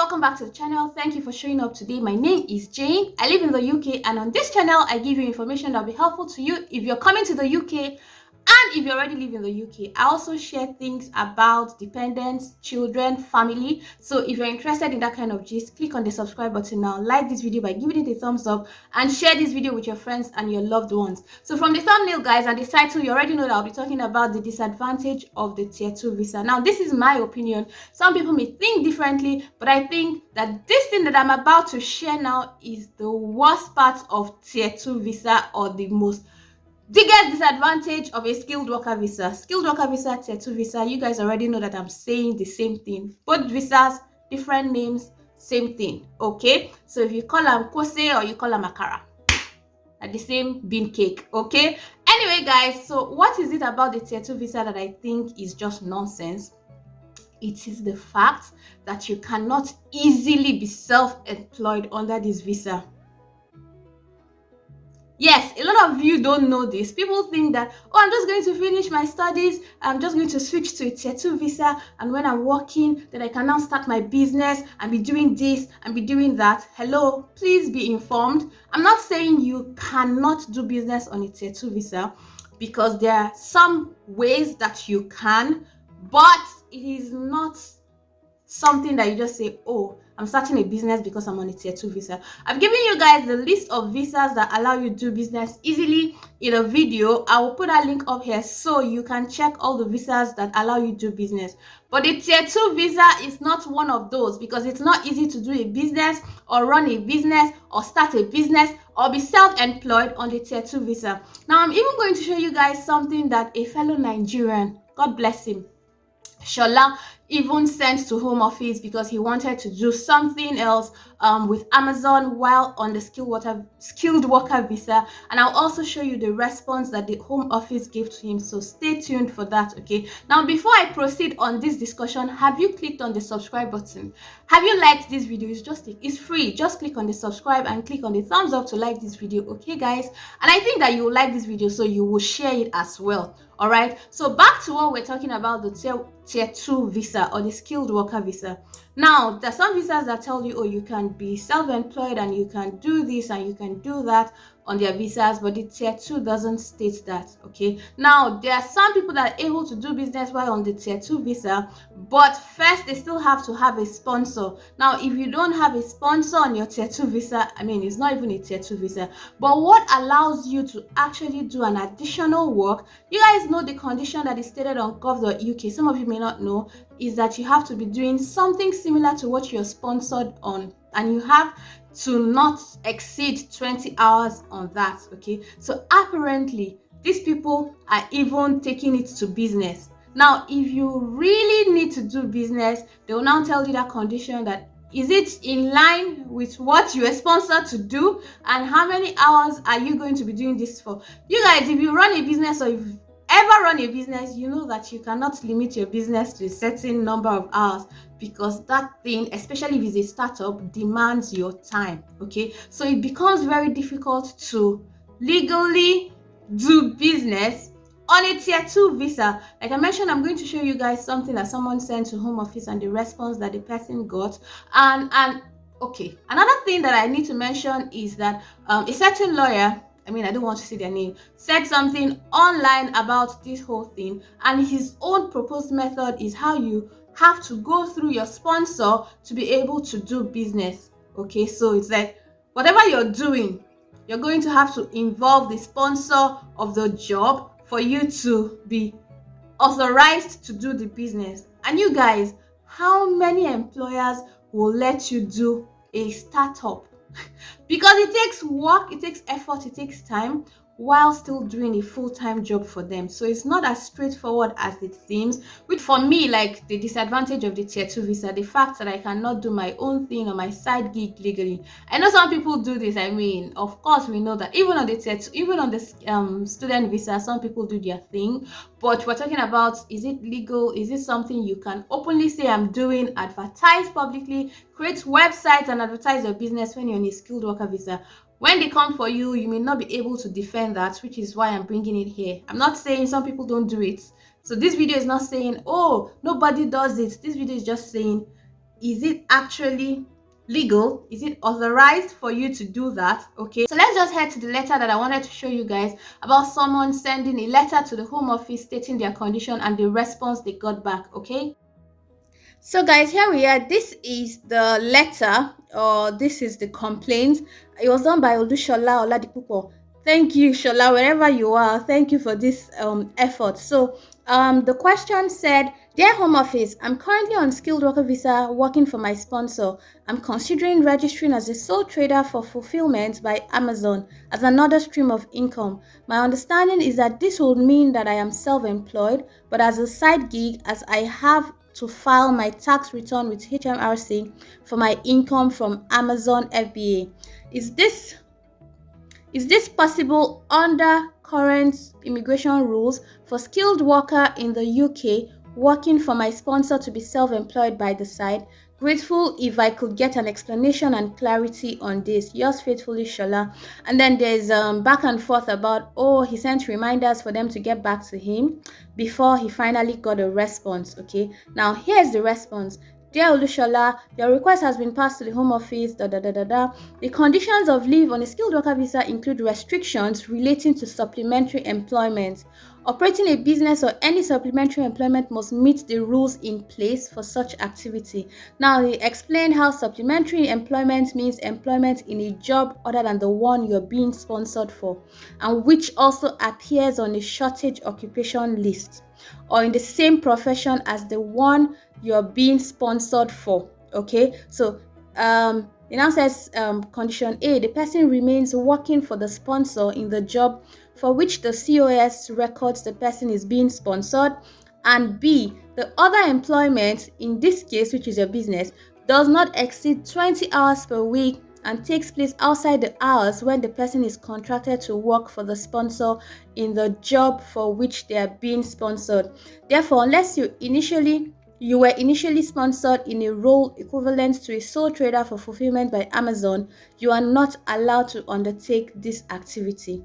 welcome back to the channel. Thank you for showing up today. My name is Jane. I live in the UK, and on this channel I give you information that will be helpful to you if you're coming to the UK and if you already live in the UK. I also share things about dependents, children, family. So if you're interested in that kind of gist, click on the subscribe button now. Like this video by giving it a thumbs up and share this video with your friends and your loved ones. So from the thumbnail, guys, and the title, you already know that I'll be talking about the disadvantage of the Tier 2 visa. Now, this is my opinion. Some people may think differently, but I think that this thing that I'm about to share now is the worst part of Tier 2 visa, or the biggest disadvantage of a skilled worker visa. Skilled worker visa, Tier 2 visa, you guys already know that I'm saying the same thing. Both visas, different names, same thing. Okay, so if you call them kose or you call them akara, at the same bean cake. Okay, anyway, guys, so what is it about the Tier 2 visa that I think is just nonsense? It is the fact that you cannot easily be self-employed under this visa. Yes, a lot of you don't know this. People think that, oh, I'm just going to finish my studies, I'm just going to switch to a Tier 2 visa, and when I'm working, then I can now start my business and be doing this and be doing that. Hello, please be informed. I'm not saying you cannot do business on a Tier 2 visa, because there are some ways that you can, but it is not something that you just say, oh, I'm starting a business because I'm on a Tier 2 visa. I've given you guys the list of visas that allow you to do business easily in a video. I will put a link up here so you can check all the visas that allow you to do business. But the Tier 2 visa is not one of those, because it's not easy to do a business or run a business or start a business or be self-employed on the Tier 2 visa. Now, I'm even going to show you guys something that a fellow Nigerian, God bless him, Shola, even sent to Home Office because he wanted to do something else with Amazon while on the skilled worker visa, and I'll also show you the response that the Home Office gave to him, so stay tuned for that. Okay, now before I proceed on this discussion, have you clicked on the subscribe button? Have you liked this video? It's free. Just click on the subscribe and click on the thumbs up to like this video. Okay, guys, and I think that you will like this video, so you will share it as well. All right, so back to what we're talking about, the Tier 2 visa or the skilled worker visa. Now, there are some visas that tell you, oh, you can be self-employed and you can do this and you can do that on their visas, but the Tier 2 doesn't state that. Okay, now there are some people that are able to do business while on the Tier 2 visa, but first they still have to have a sponsor. Now, if you don't have a sponsor on your Tier 2 visa, I mean, it's not even a Tier 2 visa, but what allows you to actually do an additional work, you guys know the condition that is stated on gov.uk, some of you may not know, is that you have to be doing something similar to what you're sponsored on, and you have to not exceed 20 hours on that. Okay, so apparently these people are even taking it to business. Now, if you really need to do business, they will now tell you that condition, that is it in line with what you are sponsored to do, and how many hours are you going to be doing this for. You guys, if you run a business, or if you've ever run a business, you know that you cannot limit your business to a certain number of hours, because that thing, especially if it's a startup, demands your time. Okay, so it becomes very difficult to legally do business on a Tier 2 visa. Like I mentioned, I'm going to show you guys something that someone sent to Home Office and the response that the person got. And okay, another thing that I need to mention is that a certain lawyer, I mean, I don't want to say their name, said something online about this whole thing, and his own proposed method is how you have to go through your sponsor to be able to do business. Okay, so it's like whatever you're doing, you're going to have to involve the sponsor of the job for you to be authorized to do the business. And you guys, how many employers will let you do a startup? Because it takes work, it takes effort, it takes time, while still doing a full-time job for them. So it's not as straightforward as it seems, which for me, like the disadvantage of the Tier 2 visa, the fact that I cannot do my own thing or my side gig legally. I know some people do this. I mean, of course we know that even on the Tier 2, even on the student visa, some people do their thing, but we're talking about, is it legal? Is it something you can openly say I'm doing, advertise publicly, create websites and advertise your business when you're on a skilled worker visa? When they come for you, you may not be able to defend that, which is why I'm bringing it here. I'm not saying some people don't do it. So this video is not saying, oh, nobody does it. This video is just saying, is it actually legal? Is it authorized for you to do that? Okay, so let's just head to the letter that I wanted to show you guys about someone sending a letter to the Home Office stating their condition and the response they got back. Okay, so guys, here we are. This is the letter, or this is the complaint. It was done by Olushola Oladipupo. Thank you, Shola, wherever you are. Thank you for this effort. So the question said, Dear Home Office, I'm currently on skilled worker visa working for my sponsor. I'm considering registering as a sole trader for fulfillment by Amazon as another stream of income. My understanding is that this would mean that I am self-employed, but as a side gig, as I have to file my tax return with HMRC for my income from Amazon FBA. Is this possible under current immigration rules for skilled worker in the UK working for my sponsor to be self-employed by the side? Grateful if I could get an explanation and clarity on this. Yours faithfully, Shola. And then there's back and forth about, oh, he sent reminders for them to get back to him before he finally got a response. Okay, now here's the response. Dear Olushola, your request has been passed to the Home Office. The conditions of leave on a skilled worker visa include restrictions relating to supplementary employment. Operating a business or any supplementary employment must meet the rules in place for such activity. Now, he explained how supplementary employment means employment in a job other than the one you're being sponsored for, and which also appears on a shortage occupation list, or in the same profession as the one you're being sponsored for. Okay, so it now says condition A, the person remains working for the sponsor in the job for which the COS records the person is being sponsored, and B, the other employment, in this case, which is your business, does not exceed 20 hours per week and takes place outside the hours when the person is contracted to work for the sponsor in the job for which they are being sponsored. Therefore, unless you were initially sponsored in a role equivalent to a sole trader for fulfillment by Amazon, you are not allowed to undertake this activity.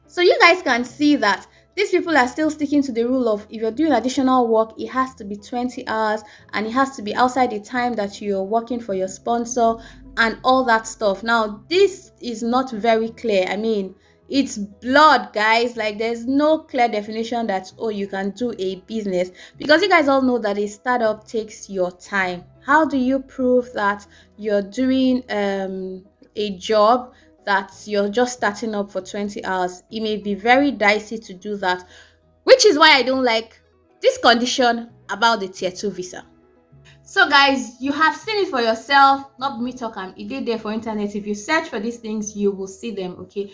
So you guys can see that these people are still sticking to the rule of if you're doing additional work, it has to be 20 hours and it has to be outside the time that you're working for your sponsor and all that stuff. Now, this is not very clear. I mean, it's blood, guys. Like, there's no clear definition that, oh, you can do a business, because you guys all know that a startup takes your time. How do you prove that you're doing a job that you're just starting up for 20 hours? It may be very dicey to do that, which is why I don't like this condition about the tier 2 visa. So guys, you have seen it for yourself, not me talking. It did there for internet. If you search for these things, you will see them. Okay.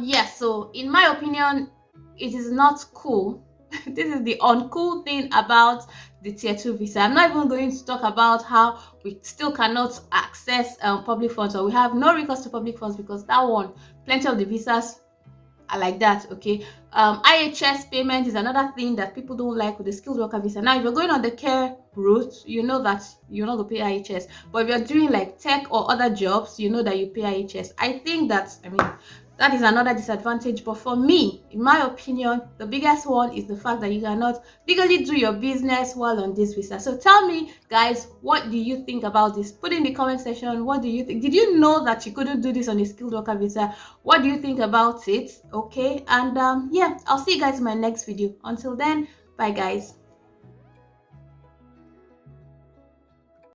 Yes, so in my opinion, it is not cool. This is the uncool thing about the tier 2 visa. I'm not even going to talk about how we still cannot access public funds, or we have no recourse to public funds, because that one, plenty of the visas are like that. Okay. IHS payment is another thing that people don't like with the skilled worker visa. Now, if you're going on the care route, you know that you're not going to pay IHS, but if you're doing like tech or other jobs, you know that you pay IHS. I think that, I mean, that is another disadvantage. But for me, in my opinion, the biggest one is the fact that you cannot legally do your business while on this visa. So tell me, guys, what do you think about this? Put in the comment section. What do you think? Did you know that you couldn't do this on a skilled worker visa? What do you think about it? Okay, and yeah, I'll see you guys in my next video. Until then, bye guys.